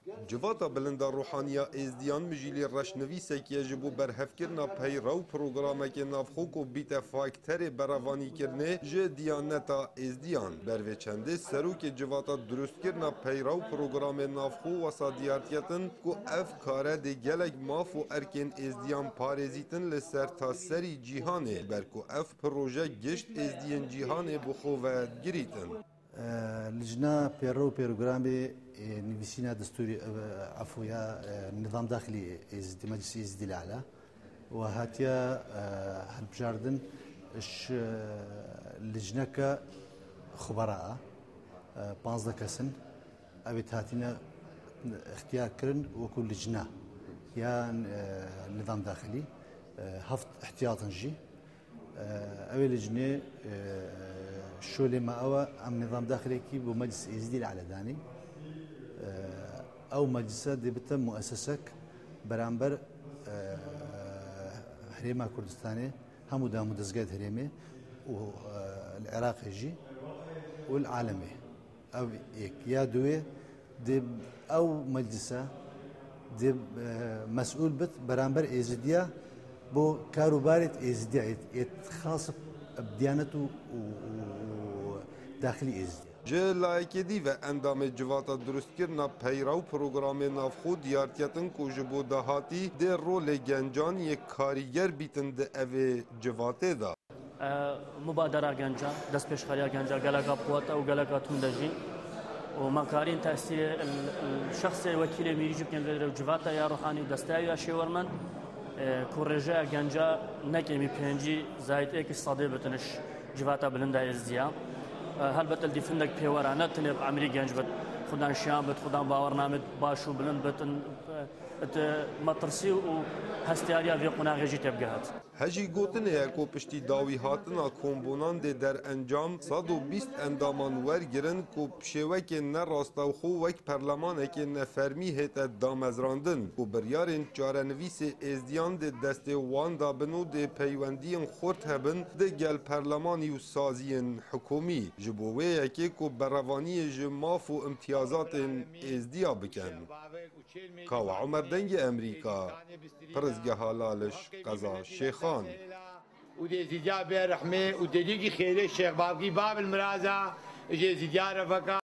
Civata bilinda ruhaniya êzdiyan mijîlê reşnivîsekê ji bo berhevkirina peyra û programekê navxwe ku bîte fakterê beravanîkirinê ji Diyaneta Êzdiyan. Bervê çendê serokê civata durustkirina peyra û programê navxwe û wesa diyarketin ku ev kare dê gelek maf û erkên êzdiyan parêzîtin li ser taserî cîhanê ber ku ev proje gişt êzdiyên cîhanê bi xwe ve girîtin. لجنة بيرو بروغرامي نفسينا دستوري عفويا نظام داخلي مجلس ازدي الاعلى وهاتيا هالبجاردن لجنة خبراء 15 كسن ابيت هاتينا اختيار كرن وكل لجنة يا نظام داخلي هفت احتياطا جي أول لجنة شولي ما أو أم نظام داخلي كي بمجلس إزدي على داني أو مجلسات دي بتم مؤسسك برامبر هريما كردستاني همو دا مدزقات هريمي والعراق يجي والعالمي أو إيك يا دوي دي أو مجلسة دي مسؤول بت برامبر إزديا بو كاروبارت ازديا يتخاصب بديانته وداخلي ازديا Ji layekîdî ve endamê civata durustkirina peyra û programê navxwe diyarketin ku ji bo dahatî dê rolê gencan yê karîger bîtin di evê civatê da. مبادرة جنجا دست بيشخاليا جنجا قلقا بقوة أو قلقا تندجي ومكارين تأثير الشخص وكيل ميجي بكن جواتا يا روحاني ودستايا يا شيورمن كورجا جنجا نكمي بينجي زايد إيك صديق بتنش جواتا بلندا إزديا هل بتل دفندك بيورانات تنب عمري جنج بت خدان شام بت خدان باورنامد باشو بلند بتن مطرسي وهستياريا في قناغ جي تبقات Hejî gotinê ku piştî dawî hatina kombonan dê derencam 120 endaman wergirin ku pişêwekên nerastewxwe wek perlemanekê nefermî hête damezrandin ku biryarên çarenivîsê êzdiyan dê destê wan dabin û dê peywendiyên xurt hebin di gel perlemanî û saziyên hikûmî ji bo wê yekê ku berevaniyê ji maf û imtiyazatên êzdiya bikin. Kawa Umer dengê Emerîka, Pirizgeha Laliş, Qeza Şêxan. ودي زيديا بيرحمي ودليقي خيري الشيخ بابقي باب المرازة اجي زيديا رفقا